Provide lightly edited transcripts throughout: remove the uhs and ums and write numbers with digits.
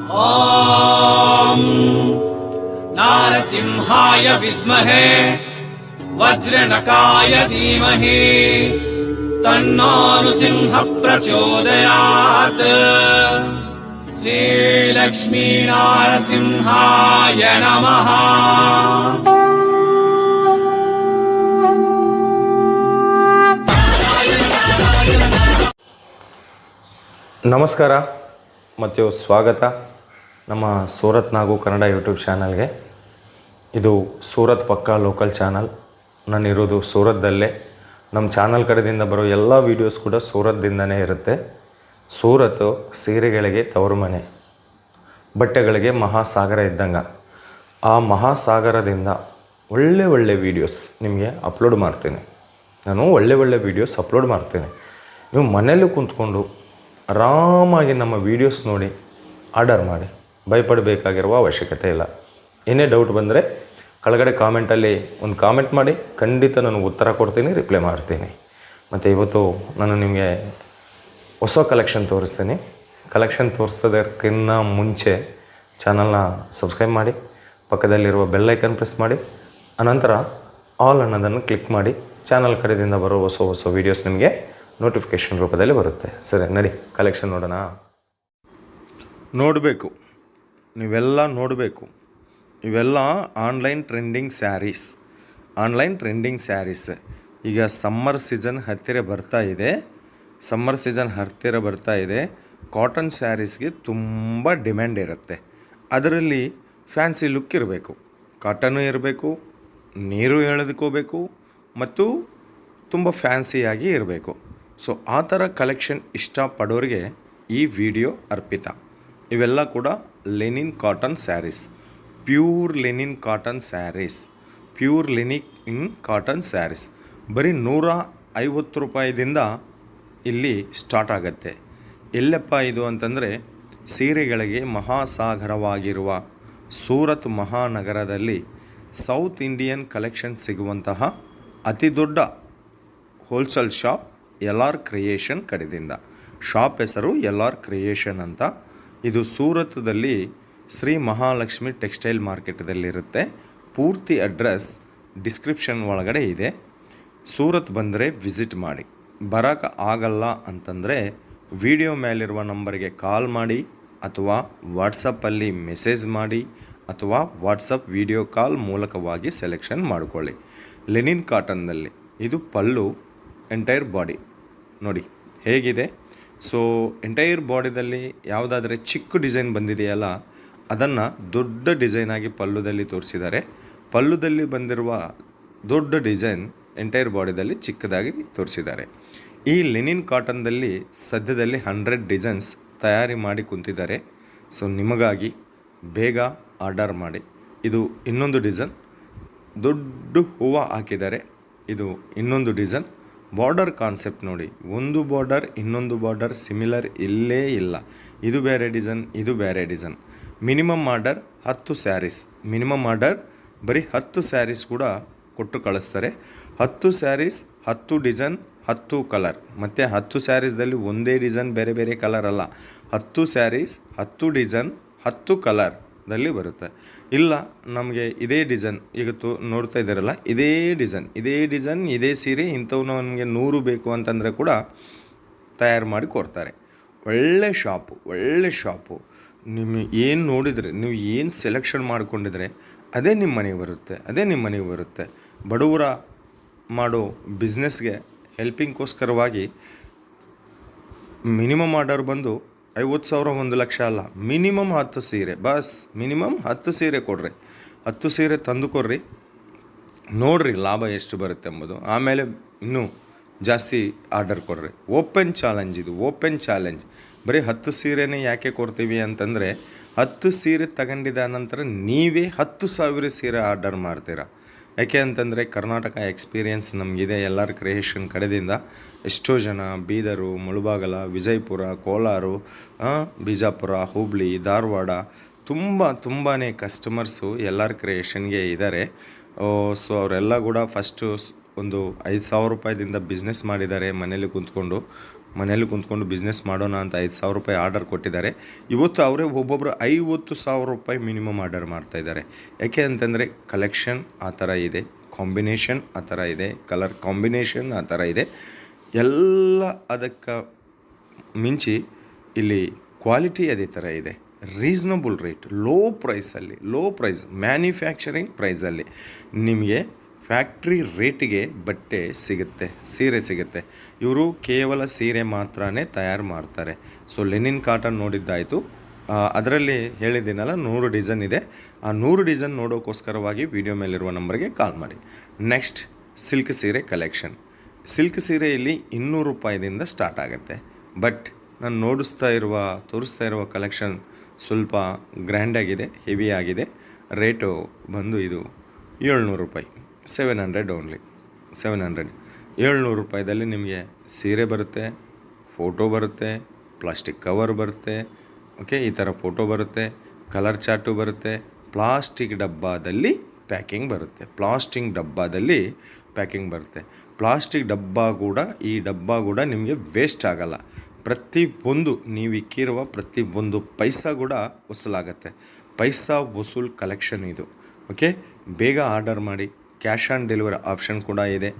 ॐ नारसिंहाय विद्महे वज्रनकाय धीमहि तन्नो नृसिंहः प्रचोदयात्। श्रीलक्ष्मी नारसिंहाय नमः। ನಮಸ್ಕಾರ ಮತ್ತು ಸ್ವಾಗತ ನಮ್ಮ ಸೂರತ್ ನಾಗು ಕನ್ನಡ ಯೂಟ್ಯೂಬ್ ಚಾನಲ್ಗೆ. ಇದು ಸೂರತ್ ಪಕ್ಕಾ ಲೋಕಲ್ ಚಾನಲ್. ನಾನಿರೋದು ಸೂರತ್ದಲ್ಲೇ. ನಮ್ಮ ಚಾನಲ್ ಕಡೆಯಿಂದ ಬರೋ ಎಲ್ಲ ವೀಡಿಯೋಸ್ ಕೂಡ ಸೂರತ್ದಿಂದನೇ ಇರುತ್ತೆ. ಸೂರತ್ತು ಸೀರೆಗಳಿಗೆ ತವರು ಮನೆ, ಬಟ್ಟೆಗಳಿಗೆ ಮಹಾಸಾಗರ ಇದ್ದಂಗೆ. ಆ ಮಹಾಸಾಗರದಿಂದ ಒಳ್ಳೆ ವೀಡಿಯೋಸ್ ನಿಮಗೆ ಅಪ್ಲೋಡ್ ಮಾಡ್ತೀನಿ. ನಾನು ಒಳ್ಳೆ ವೀಡಿಯೋಸ್ ಅಪ್ಲೋಡ್ ಮಾಡ್ತೀನಿ. ನೀವು ಮನೇಲಿ ಕುಂತ್ಕೊಂಡು ಆರಾಮಾಗಿ ನಮ್ಮ ವೀಡಿಯೋಸ್ ನೋಡಿ ಆರ್ಡರ್ ಮಾಡಿ, ಭಯಪಡಬೇಕಾಗಿರುವ ಅವಶ್ಯಕತೆ ಇಲ್ಲ. ಏನೇ ಡೌಟ್ ಬಂದರೆ ಕೆಳಗಡೆ ಕಾಮೆಂಟಲ್ಲಿ ಒಂದು ಕಾಮೆಂಟ್ ಮಾಡಿ, ಖಂಡಿತ ನಾನು ಉತ್ತರ ಕೊಡ್ತೀನಿ, ರಿಪ್ಲೈ ಮಾಡ್ತೀನಿ. ಮತ್ತು ಇವತ್ತು ನಾನು ನಿಮಗೆ ಹೊಸ ಕಲೆಕ್ಷನ್ ತೋರಿಸ್ತೀನಿ. ಕಲೆಕ್ಷನ್ ತೋರಿಸೋದಕ್ಕಿಂತ ಮುಂಚೆ ಚಾನಲ್ನ ಸಬ್ಸ್ಕ್ರೈಬ್ ಮಾಡಿ, ಪಕ್ಕದಲ್ಲಿರುವ ಬೆಲ್ ಐಕನ್ ಪ್ರೆಸ್ ಮಾಡಿ, ಅನಂತರ ಆಲ್ ಅನ್ನೋದನ್ನು ಕ್ಲಿಕ್ ಮಾಡಿ. ಚಾನಲ್ ಕಡೆಯಿಂದ ಬರೋ ಹೊಸ ವೀಡಿಯೋಸ್ ನಿಮಗೆ ನೋಟಿಫಿಕೇಷನ್ ರೂಪದಲ್ಲಿ ಬರುತ್ತೆ. ಸರಿ, ನಡಿ ಕಲೆಕ್ಷನ್ ನೋಡೋಣ. ನೋಡಬೇಕು, ನೀವೆಲ್ಲ ನೋಡಬೇಕು. ಇವೆಲ್ಲ ಆನ್ಲೈನ್ ಟ್ರೆಂಡಿಂಗ್ ಸ್ಯಾರೀಸ್. ಈಗ ಸಮ್ಮರ್ ಸೀಸನ್ ಹತ್ತಿರ ಬರ್ತಾ ಇದೆ. ಕಾಟನ್ ಸ್ಯಾರೀಸ್ಗೆ ತುಂಬ ಡಿಮ್ಯಾಂಡ್ ಇರುತ್ತೆ. ಅದರಲ್ಲಿ ಫ್ಯಾನ್ಸಿ ಲುಕ್ ಇರಬೇಕು, ಕಾಟನ್ನು ಇರಬೇಕು, ನೀರು ಎಳೆದುಕೋಬೇಕು ಮತ್ತು ತುಂಬ ಫ್ಯಾನ್ಸಿಯಾಗಿ ಇರಬೇಕು. ಸೊ ಆ ಥರ ಕಲೆಕ್ಷನ್ ಇಷ್ಟಪಡೋರಿಗೆ ಈ ವಿಡಿಯೋ ಅರ್ಪಿತ. ಇವೆಲ್ಲ ಕೂಡ linen cotton sarees, pure linen cotton sarees. ಬರೀ 150 ರೂಪಾಯಿದಿಂದ ಇಲ್ಲಿ ಸ್ಟಾರ್ಟ್ ಆಗುತ್ತೆ. ಎಲ್ಲಪ್ಪ ಇದು ಅಂತಂದರೆ, ಸೀರೆಗಳಿಗೆ ಮಹಾಸಾಗರವಾಗಿರುವ ಸೂರತ್ ಮಹಾನಗರದಲ್ಲಿ ಸೌತ್ ಇಂಡಿಯನ್ ಕಲೆಕ್ಷನ್ ಸಿಗುವಂತಹ ಅತಿ ದೊಡ್ಡ ಹೋಲ್ಸೇಲ್ ಶಾಪ್ LR ಕ್ರಿಯೇಷನ್ ಕಡೆಯಿಂದ. ಶಾಪ್ ಹೆಸರು LR ಕ್ರಿಯೇಷನ್ ಅಂತ. ಇದು ಸೂರತ್ದಲ್ಲಿ ಶ್ರೀ ಮಹಾಲಕ್ಷ್ಮಿ ಟೆಕ್ಸ್ಟೈಲ್ ಮಾರ್ಕೆಟದಲ್ಲಿರುತ್ತೆ. ಪೂರ್ತಿ ಅಡ್ರೆಸ್ ಡಿಸ್ಕ್ರಿಪ್ಷನ್ ಒಳಗಡೆ ಇದೆ. ಸೂರತ್ ಬಂದರೆ ವಿಸಿಟ್ ಮಾಡಿ. ಬರೋಕ್ಕೆ ಆಗಲ್ಲ ಅಂತಂದರೆ ವಿಡಿಯೋ ಮೇಲಿರುವ ನಂಬರ್ಗೆ ಕಾಲ್ ಮಾಡಿ, ಅಥವಾ ವಾಟ್ಸಪ್ಪಲ್ಲಿ ಮೆಸೇಜ್ ಮಾಡಿ, ಅಥವಾ ವಾಟ್ಸಪ್ ವಿಡಿಯೋ ಕಾಲ್ ಮೂಲಕವಾಗಿ ಸೆಲೆಕ್ಷನ್ ಮಾಡಿಕೊಳ್ಳಿ. ಲೆನಿನ್ ಕಾಟನ್ನಲ್ಲಿ ಇದು ಪಲ್ಲು, ಎಂಟೈರ್ ಬಾಡಿ ನೋಡಿ ಹೇಗಿದೆ. ಸೊ ಎಂಟೈರ್ ಬಾಡಿದಲ್ಲಿ ಯಾವುದಾದ್ರೆ ಚಿಕ್ಕ ಡಿಸೈನ್ ಬಂದಿದೆಯಲ್ಲ, ಅದನ್ನು ದೊಡ್ಡ ಡಿಸೈನಾಗಿ ಪಲ್ಲುದಲ್ಲಿ ತೋರಿಸಿದ್ದಾರೆ. ಪಲ್ಲುದಲ್ಲಿ ಬಂದಿರುವ ದೊಡ್ಡ ಡಿಸೈನ್ ಎಂಟೈರ್ ಬಾಡಿದಲ್ಲಿ ಚಿಕ್ಕದಾಗಿ ತೋರಿಸಿದ್ದಾರೆ. ಈ ಲೆನಿನ್ ಕಾಟನ್ದಲ್ಲಿ ಸದ್ಯದಲ್ಲಿ 100 ಡಿಸೈನ್ಸ್ ತಯಾರಿ ಮಾಡಿ ಕುಂತಿದ್ದಾರೆ. ಸೊ ನಿಮಗಾಗಿ ಬೇಗ ಆರ್ಡರ್ ಮಾಡಿ. ಇದು ಇನ್ನೊಂದು ಡಿಸೈನ್, ದೊಡ್ಡ ಹೂವು ಹಾಕಿದ್ದಾರೆ. ಇದು ಇನ್ನೊಂದು ಡಿಸೈನ್. ಬಾರ್ಡರ್ ಕಾನ್ಸೆಪ್ಟ್ ನೋಡಿ, ಒಂದು ಬಾರ್ಡರ್ ಇನ್ನೊಂದು ಬಾರ್ಡರ್ ಸಿಮಿಲರ್ ಇಲ್ಲೇ ಇಲ್ಲ. ಇದು ಬೇರೆ ಡಿಸೈನ್. Minimum order 10 saris. ಬರೀ 10 ಸ್ಯಾರೀಸ್ ಕೂಡ ಕೊಟ್ಟು ಕಳಿಸ್ತಾರೆ. 10 ಸ್ಯಾರೀಸ್ 10 ಡಿಸೈನ್ 10 ಕಲರ್. ಮತ್ತು 10 ಸ್ಯಾರೀಸ್ದಲ್ಲಿ ಒಂದೇ ಡಿಸೈನ್ ಬೇರೆ ಕಲರ್ ಅಲ್ಲ. 10 ಸ್ಯಾರೀಸ್ 10 ಡಿಸೈನ್ 10 ಕಲರ್ದಲ್ಲಿ ಬರುತ್ತೆ. ಇಲ್ಲ ನಮಗೆ ಇದೇ ಡಿಸೈನ್ ಈಗ ನೋಡ್ತಾ ಇದ್ದಾರಲ್ಲ, ಇದೇ ಡಿಸೈನ್ ಇದೇ ಸೀರೆ ಇಂಥವು ನಮಗೆ 100 ಬೇಕು ಅಂತಂದರೆ ಕೂಡ ತಯಾರು ಮಾಡಿ ಕೊಡ್ತಾರೆ. ಒಳ್ಳೆ ಶಾಪು. ನೀವು ಏನು ನೋಡಿದರೆ, ನೀವು ಏನು ಸೆಲೆಕ್ಷನ್ ಮಾಡಿಕೊಂಡಿದ್ರೆ ಅದೇ ನಿಮ್ಮ ಮನೆಗೆ ಬರುತ್ತೆ. ಬಡವರ ಮಾಡೋ ಬಿಸ್ನೆಸ್ಗೆ ಹೆಲ್ಪಿಂಗ್ಗೋಸ್ಕರವಾಗಿ ಮಿನಿಮಮ್ ಆರ್ಡರ್ ಬಂದು 50,000 1 ಲಕ್ಷ ಅಲ್ಲ, ಮಿನಿಮಮ್ 10 ಸೀರೆ. ಮಿನಿಮಮ್ 10 ಸೀರೆ ಕೊಡ್ರಿ. 10 ಸೀರೆ ತಂದು ಕೊಡ್ರಿ, ನೋಡ್ರಿ ಲಾಭ ಎಷ್ಟು ಬರುತ್ತೆ ಎಂಬುದು. ಆಮೇಲೆ ಇನ್ನೂ ಜಾಸ್ತಿ ಆರ್ಡರ್ ಕೊಡ್ರಿ. Open challenge. ಬರೀ 10 ಸೀರೆನೇ ಯಾಕೆ ಕೊಡ್ತೀವಿ ಅಂತಂದರೆ, 10 ಸೀರೆ ತಗೊಂಡಿದ ನಂತರ ನೀವೇ 10,000 ಸೀರೆ ಆರ್ಡರ್ ಮಾಡ್ತೀರಾ. ಯಾಕೆ ಅಂತಂದರೆ ಕರ್ನಾಟಕ ಎಕ್ಸ್ಪೀರಿಯೆನ್ಸ್ ನಮಗಿದೆ. LR ಕ್ರಿಯೇಷನ್ ಕಡೆಯಿಂದ ಎಷ್ಟೋ ಜನ ಬೀದರು, ಮುಳಬಾಗಲ, ವಿಜಯಪುರ, ಕೋಲಾರ, ಬಿಜಾಪುರ, ಹುಬ್ಳಿ, ಧಾರವಾಡ ತುಂಬಾ ಕಸ್ಟಮರ್ಸು LR ಕ್ರಿಯೇಷನ್ಗೆ ಇದ್ದಾರೆ. ಸೊ ಅವರೆಲ್ಲ ಕೂಡ ಫಸ್ಟು ಒಂದು 5,000 ರೂಪಾಯಿದಿಂದ ಬಿಸ್ನೆಸ್ ಮಾಡಿದ್ದಾರೆ ಮನೇಲಿ ಕುಂತ್ಕೊಂಡು. ಮನೇಲಿ ಕುಂತ್ಕೊಂಡು ಬಿಸ್ನೆಸ್ ಮಾಡೋಣ ಅಂತ 5,000 ರೂಪಾಯಿ ಆರ್ಡರ್ ಕೊಟ್ಟಿದ್ದಾರೆ. ಇವತ್ತು ಅವರೇ ಒಬ್ಬೊಬ್ಬರು 50,000 ರೂಪಾಯಿ ಮಿನಿಮಮ್ ಆರ್ಡರ್ ಮಾಡ್ತಾಯಿದ್ದಾರೆ. ಯಾಕೆ ಅಂತಂದರೆ ಕಲೆಕ್ಷನ್ ಆ ಥರ ಇದೆ, ಕಾಂಬಿನೇಷನ್ ಆ ಥರ ಇದೆ, ಕಲರ್ ಕಾಂಬಿನೇಷನ್ ಆ ಥರ ಇದೆ. ಎಲ್ಲ ಅದಕ್ಕೆ ಮಿಂಚಿ ಇಲ್ಲಿ ಕ್ವಾಲಿಟಿ ಅದೇ ಥರ ಇದೆ. Reasonable rate, low price manufacturing ಪ್ರೈಸಲ್ಲಿ ನಿಮಗೆ ಫ್ಯಾಕ್ಟ್ರಿ ರೇಟಿಗೆ ಬಟ್ಟೆ ಸಿಗುತ್ತೆ, ಸೀರೆ ಸಿಗುತ್ತೆ. ಇವರು ಕೇವಲ ಸೀರೆ ಮಾತ್ರನೇ ತಯಾರು ಮಾಡ್ತಾರೆ. ಸೊ ಲೆನಿನ್ ಕಾಟನ್ ನೋಡಿದ್ದಾಯಿತು. ಅದರಲ್ಲಿ ಹೇಳಿದ್ದೀನಲ್ಲ 100 ಡಿಸೈನ್ ಇದೆ. ಆ 100 ಡಿಸೈನ್ ನೋಡೋಕ್ಕೋಸ್ಕರವಾಗಿ ವಿಡಿಯೋ ಮೇಲಿರುವ ನಂಬರ್ಗೆ ಕಾಲ್ ಮಾಡಿ. ನೆಕ್ಸ್ಟ್ ಸಿಲ್ಕ್ ಸೀರೆ ಕಲೆಕ್ಷನ್. ಸಿಲ್ಕ್ ಸೀರೆ ಇಲ್ಲಿ 200 ರೂಪಾಯಿದಿಂದ ಸ್ಟಾರ್ಟ್ ಆಗುತ್ತೆ. ಬಟ್ ನಾನು ತೋರಿಸ್ತಾ ಇರುವ ಕಲೆಕ್ಷನ್ ಸ್ವಲ್ಪ ಗ್ರ್ಯಾಂಡಾಗಿದೆ, ಹೆವಿ ಆಗಿದೆ. ರೇಟು ಬಂದು ಇದು 700 ರೂಪಾಯಿ, 700 ಓನ್ಲಿ, 700 ರೂಪಾಯಿದಲ್ಲಿ ನಿಮಗೆ ಸೀರೆ ಬರುತ್ತೆ, ಫೋಟೋ ಬರುತ್ತೆ, ಪ್ಲಾಸ್ಟಿಕ್ ಕವರ್ ಬರುತ್ತೆ, ಓಕೆ, ಈ ಥರ ಫೋಟೋ ಬರುತ್ತೆ, ಕಲರ್ ಚಾರ್ಟು ಬರುತ್ತೆ, ಪ್ಲಾಸ್ಟಿಕ್ ಡಬ್ಬದಲ್ಲಿ ಪ್ಯಾಕಿಂಗ್ ಬರುತ್ತೆ. ಪ್ಲಾಸ್ಟಿಕ್ ಡಬ್ಬ ಕೂಡ ನಿಮಗೆ ವೇಸ್ಟ್ ಆಗಲ್ಲ. ಪ್ರತಿಯೊಂದು ನೀವು ಇಕ್ಕಿರುವ ಪ್ರತಿಯೊಂದು ಪೈಸಾ ಕೂಡ ವಸೂಲಾಗುತ್ತೆ. ಪೈಸಾ ವಸೂಲ್ ಕಲೆಕ್ಷನ್ ಇದು. ಓಕೆ, ಬೇಗ ಆರ್ಡರ್ ಮಾಡಿ. ಕ್ಯಾಶ್ ಆನ್ ಡೆಲಿವರಿ ಆಪ್ಷನ್ ಕೂಡ ಇದೆ.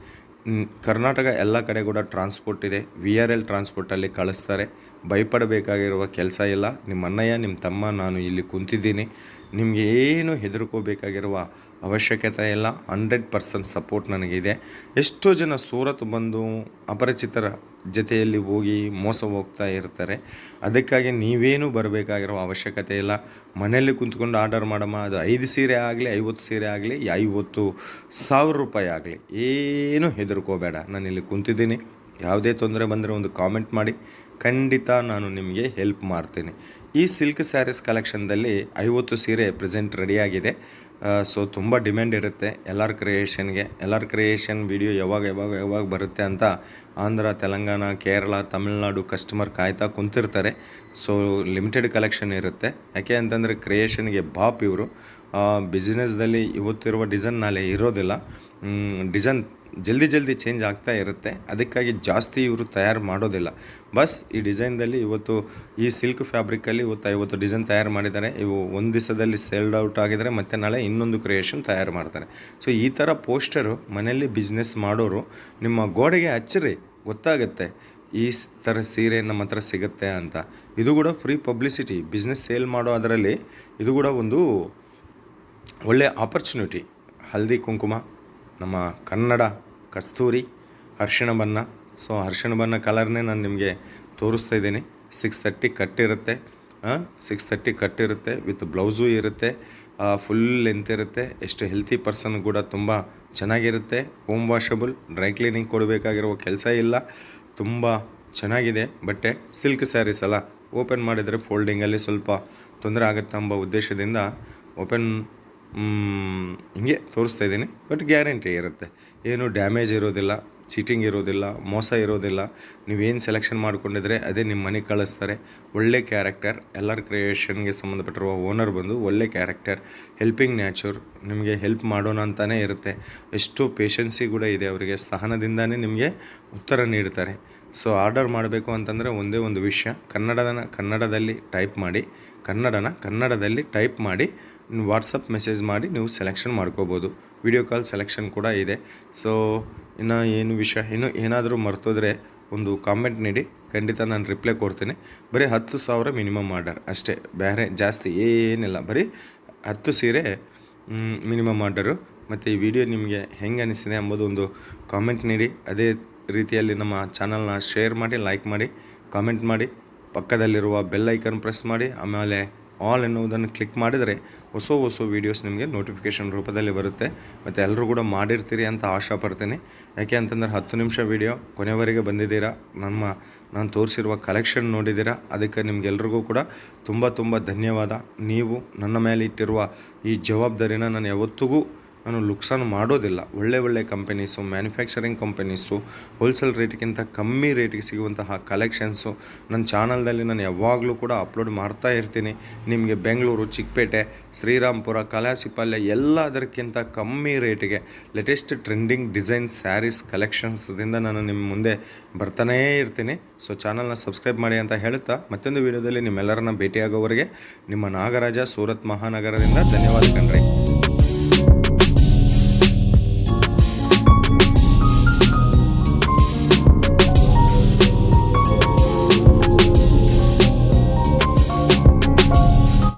ಕರ್ನಾಟಕ ಎಲ್ಲ ಕಡೆ ಕೂಡ ಟ್ರಾನ್ಸ್ಪೋರ್ಟ್ ಇದೆ. VRL ಟ್ರಾನ್ಸ್ಪೋರ್ಟಲ್ಲಿ ಕಳಿಸ್ತಾರೆ. ಭಯಪಡಬೇಕಾಗಿರುವ ಕೆಲಸ ಇಲ್ಲ. ನಿಮ್ಮ ಅಣ್ಣಯ್ಯ, ನಿಮ್ಮ ತಮ್ಮ, ನಾನು ಇಲ್ಲಿ ಕುಂತಿದ್ದೀನಿ. ನಿಮಗೆ ಏನು ಹೆದರ್ಕೋಬೇಕಾಗಿರುವ ಅವಶ್ಯಕತೆ ಇಲ್ಲ. 100% ಸಪೋರ್ಟ್ ನನಗಿದೆ. ಎಷ್ಟೋ ಜನ ಸೂರತ್ ಬಂದು ಅಪರಿಚಿತರ ಜೊತೆಯಲ್ಲಿ ಹೋಗಿ ಮೋಸ ಹೋಗ್ತಾ ಇರ್ತಾರೆ. ಅದಕ್ಕಾಗಿ ನೀವೇನು ಬರಬೇಕಾಗಿರೋ ಅವಶ್ಯಕತೆ ಇಲ್ಲ. ಮನೆಯಲ್ಲಿ ಕುಂತ್ಕೊಂಡು ಆರ್ಡರ್ ಮಾಡಮ್ಮ. ಅದು 5 ಸೀರೆ ಆಗಲಿ, 50 ಸೀರೆ ಆಗಲಿ, 50,000 ರೂಪಾಯಿ ಆಗಲಿ, ಏನೂ ಹೆದರ್ಕೋಬೇಡ. ನಾನಿಲ್ಲಿ ಕುಂತಿದ್ದೀನಿ. ಯಾವುದೇ ತೊಂದರೆ ಬಂದರೆ ಒಂದು ಕಾಮೆಂಟ್ ಮಾಡಿ, ಖಂಡಿತ ನಾನು ನಿಮಗೆ ಹೆಲ್ಪ್ ಮಾಡ್ತೀನಿ. ಈ ಸಿಲ್ಕ್ ಸ್ಯಾರೀಸ್ ಕಲೆಕ್ಷನ್ದಲ್ಲಿ 50 ಸೀರೆ ಪ್ರೆಸೆಂಟ್ ರೆಡಿಯಾಗಿದೆ. ಸೊ ತುಂಬ ಡಿಮ್ಯಾಂಡ್ ಇರುತ್ತೆ LR ಕ್ರಿಯೇಷನ್ ವಿಡಿಯೋ ಯಾವಾಗ ಬರುತ್ತೆ ಅಂತ ಆಂಧ್ರ, ತೆಲಂಗಾಣ, ಕೇರಳ, ತಮಿಳ್ನಾಡು ಕಸ್ಟಮರ್ ಕಾಯ್ತಾ ಕುಂತಿರ್ತಾರೆ. ಸೊ ಲಿಮಿಟೆಡ್ ಕಲೆಕ್ಷನ್ ಇರುತ್ತೆ. ಯಾಕೆ ಅಂತಂದರೆ ಕ್ರಿಯೇಷನ್ಗೆ ಬಾಪ್ ಇವರು. ಬಿಸ್ನೆಸ್ದಲ್ಲಿ ಇವತ್ತಿರುವ ಡಿಸೈನ್ ನಾಳೆ ಇರೋದಿಲ್ಲ. ಡಿಸೈನ್ ಜಲ್ದಿ ಚೇಂಜ್ ಆಗ್ತಾ ಇರುತ್ತೆ. ಅದಕ್ಕಾಗಿ ಜಾಸ್ತಿ ಇವರು ತಯಾರು ಮಾಡೋದಿಲ್ಲ. ಬಸ್ ಈ ಡಿಸೈನ್ದಲ್ಲಿ ಇವತ್ತು ಈ ಸಿಲ್ಕ್ ಫ್ಯಾಬ್ರಿಕಲ್ಲಿ ಇವತ್ತು 50 ಡಿಸೈನ್ ತಯಾರು ಮಾಡಿದ್ದಾರೆ. ಇವು ಒಂದು ದಿವಸದಲ್ಲಿ ಸೇಲ್ಡ್ ಔಟ್ ಆಗಿದರೆ ಮತ್ತೆ ನಾಳೆ ಇನ್ನೊಂದು ಕ್ರಿಯೇಷನ್ ತಯಾರು ಮಾಡ್ತಾರೆ. ಸೊ ಈ ಥರ ಪೋಸ್ಟರು ಮನೆಯಲ್ಲಿ ಬಿಸ್ನೆಸ್ ಮಾಡೋರು ನಿಮ್ಮ ಗೋಡೆಗೆ ಹಚ್ಚಿರಿ, ಗೊತ್ತಾಗುತ್ತೆ ಈ ಥರ ಸೀರೆ ನಮ್ಮ ಹತ್ರ ಸಿಗುತ್ತೆ ಅಂತ. ಇದು ಕೂಡ ಫ್ರೀ ಪಬ್ಲಿಸಿಟಿ. ಬಿಸ್ನೆಸ್ ಸೇಲ್ ಮಾಡೋ ಅದರಲ್ಲಿ ಇದು ಕೂಡ ಒಂದು ಒಳ್ಳೆಯ ಆಪರ್ಚುನಿಟಿ. ಹಲ್ದಿ ಕುಂಕುಮ, ನಮ್ಮ ಕನ್ನಡ ಕಸ್ತೂರಿ, ಅರಿಶಿಣ ಬಣ್ಣ. ಸೊ ಅರಿಶಿಣ ಬಣ್ಣ ಕಲರ್ನೇ ನಾನು ನಿಮಗೆ ತೋರಿಸ್ತಾ ಇದ್ದೀನಿ. 630 ಕಟ್ ಇರುತ್ತೆ ವಿತ್ ಬ್ಲೌಸು ಇರುತ್ತೆ. ಫುಲ್ ಲೆಂತ್ ಇರುತ್ತೆ. ಎಷ್ಟು ಹೆಲ್ತಿ ಪರ್ಸನ್ ಕೂಡ ತುಂಬ ಚೆನ್ನಾಗಿರುತ್ತೆ. ಹೋಮ್ ವಾಷಬಲ್, ಡ್ರೈ ಕ್ಲೀನಿಂಗ್ ಕೊಡಬೇಕಾಗಿರುವ ಕೆಲಸ ಇಲ್ಲ. ತುಂಬ ಚೆನ್ನಾಗಿದೆ ಬಟ್ಟೆ. ಸಿಲ್ಕ್ ಸ್ಯಾರೀಸ್ ಅಲ್ಲ, ಓಪನ್ ಮಾಡಿದರೆ ಫೋಲ್ಡಿಂಗಲ್ಲಿ ಸ್ವಲ್ಪ ತೊಂದರೆ ಆಗುತ್ತೆ ಎಂಬ ಉದ್ದೇಶದಿಂದ ಓಪನ್ ಹಿಂಗೆ ತೋರಿಸ್ತಾ ಇದ್ದೀನಿ. ಬಟ್ ಗ್ಯಾರಂಟಿ ಇರುತ್ತೆ, ಏನು ಡ್ಯಾಮೇಜ್ ಇರೋದಿಲ್ಲ, ಚೀಟಿಂಗ್ ಇರೋದಿಲ್ಲ, ಮೋಸ ಇರೋದಿಲ್ಲ. ನೀವೇನು ಸೆಲೆಕ್ಷನ್ ಮಾಡ್ಕೊಂಡಿದ್ರೆ ಅದೇ ನಿಮ್ಮ ಮನೆಗೆ ಕಳಿಸ್ತಾರೆ. ಒಳ್ಳೆ ಕ್ಯಾರೆಕ್ಟರ್. LR ಕ್ರಿಯೇಷನ್ಗೆ ಸಂಬಂಧಪಟ್ಟಿರುವ ಓನರ್ ಬಂದು ಒಳ್ಳೆ ಕ್ಯಾರೆಕ್ಟರ್, ಹೆಲ್ಪಿಂಗ್ ನ್ಯಾಚರ್, ನಿಮಗೆ ಹೆಲ್ಪ್ ಮಾಡೋಣ ಅಂತಲೇ ಇರುತ್ತೆ. ಎಷ್ಟೋ ಪೇಷನ್ಸಿ ಕೂಡ ಇದೆ ಅವರಿಗೆ. ಸಹನದಿಂದನೇ ನಿಮಗೆ ಉತ್ತರ ನೀಡ್ತಾರೆ. ಸೊ ಆರ್ಡರ್ ಮಾಡಬೇಕು ಅಂತಂದರೆ ಒಂದೇ ಒಂದು ವಿಷಯ, ಕನ್ನಡದಲ್ಲಿ ಟೈಪ್ ಮಾಡಿ ವಾಟ್ಸಪ್ ಮೆಸೇಜ್ ಮಾಡಿ ನೀವು ಸೆಲೆಕ್ಷನ್ ಮಾಡ್ಕೋಬೋದು. ವಿಡಿಯೋ ಕಾಲ್ ಸೆಲೆಕ್ಷನ್ ಕೂಡ ಇದೆ. ಸೊ ಇನ್ನು ಏನು ವಿಷಯ, ಇನ್ನೂ ಏನಾದರೂ ಮರ್ತೋದ್ರೆ ಒಂದು ಕಾಮೆಂಟ್ ನೀಡಿ, ಖಂಡಿತ ನಾನು ರಿಪ್ಲೈ ಕೊಡ್ತೀನಿ. ಬರೀ 10,000 ಮಿನಿಮಮ್ ಆರ್ಡರ್ ಅಷ್ಟೇ, ಬೇರೆ ಜಾಸ್ತಿ ಏನಿಲ್ಲ. ಬರೀ 10 ಸೀರೆ ಮಿನಿಮಮ್ ಆರ್ಡರು. ಮತ್ತು ಈ ವಿಡಿಯೋ ನಿಮಗೆ ಹೆಂಗೆ ಅನಿಸಿದೆ ಎಂಬುದು ಒಂದು ಕಾಮೆಂಟ್ ನೀಡಿ. ಅದೇ ರೀತಿಯಲ್ಲಿ ನಮ್ಮ ಚಾನಲ್ನ ಶೇರ್ ಮಾಡಿ, ಲೈಕ್ ಮಾಡಿ, ಕಾಮೆಂಟ್ ಮಾಡಿ, ಪಕ್ಕದಲ್ಲಿರುವ ಬೆಲ್ ಐಕನ್ ಪ್ರೆಸ್ ಮಾಡಿ, ಆಮೇಲೆ ಆಲ್ ಎನ್ನುವುದನ್ನು ಕ್ಲಿಕ್ ಮಾಡಿದರೆ ಹೊಸ ವೀಡಿಯೋಸ್ ನಿಮಗೆ ನೋಟಿಫಿಕೇಷನ್ ರೂಪದಲ್ಲಿ ಬರುತ್ತೆ. ಮತ್ತು ಎಲ್ಲರೂ ಕೂಡ ಮಾಡಿರ್ತೀರಿ ಅಂತ ಆಶಾ ಪಡ್ತೀನಿ. ಯಾಕೆ ಅಂತಂದರೆ 10 ನಿಮಿಷ ವೀಡಿಯೋ ಕೊನೆವರೆಗೆ ಬಂದಿದ್ದೀರಾ, ನಾನು ತೋರಿಸಿರುವ ಕಲೆಕ್ಷನ್ ನೋಡಿದ್ದೀರಾ. ಅದಕ್ಕೆ ನಿಮಗೆಲ್ರಿಗೂ ಕೂಡ ತುಂಬ ಧನ್ಯವಾದ. ನೀವು ನನ್ನ ಮೇಲೆ ಇಟ್ಟಿರುವ ಈ ಜವಾಬ್ದಾರಿನ ನಾನು ಯಾವತ್ತಿಗೂ ನಾನು ಲುಕ್ಸಾನ್ ಮಾಡೋದಿಲ್ಲ. ಒಳ್ಳೆ ಕಂಪನೀಸು, ಮ್ಯಾನುಫ್ಯಾಕ್ಚರಿಂಗ್ ಕಂಪನೀಸು, ಹೋಲ್ಸೇಲ್ ರೇಟ್ಗಿಂತ ಕಮ್ಮಿ ರೇಟಿಗೆ ಸಿಗುವಂತಹ ಕಲೆಕ್ಷನ್ಸು ನನ್ನ ಚಾನಲ್ದಲ್ಲಿ ನಾನು ಯಾವಾಗಲೂ ಕೂಡ ಅಪ್ಲೋಡ್ ಮಾಡ್ತಾ ಇರ್ತೀನಿ. ನಿಮಗೆ ಬೆಂಗಳೂರು, ಚಿಕ್ಕಪೇಟೆ, ಶ್ರೀರಾಮ್ಪುರ, ಕಲಾಸಿಪಾಳ್ಯ ಎಲ್ಲದಕ್ಕಿಂತ ಕಮ್ಮಿ ರೇಟಿಗೆ ಲೇಟೆಸ್ಟ್ ಟ್ರೆಂಡಿಂಗ್ ಡಿಸೈನ್ ಸ್ಯಾರೀಸ್ ಕಲೆಕ್ಷನ್ಸ್ದಿಂದ ನಾನು ನಿಮ್ಮ ಮುಂದೆ ಬರ್ತಾನೇ ಇರ್ತೀನಿ. ಸೊ ಚಾನಲ್ನ ಸಬ್ಸ್ಕ್ರೈಬ್ ಮಾಡಿ ಅಂತ ಹೇಳುತ್ತಾ ಮತ್ತೊಂದು ವಿಡಿಯೋದಲ್ಲಿ ನಿಮ್ಮೆಲ್ಲರನ್ನ ಭೇಟಿಯಾಗೋವರೆಗೆ ನಿಮ್ಮ ನಾಗರಾಜ, ಸೂರತ್ ಮಹಾನಗರದಿಂದ ಧನ್ಯವಾದ ಕಣ್ರಿ.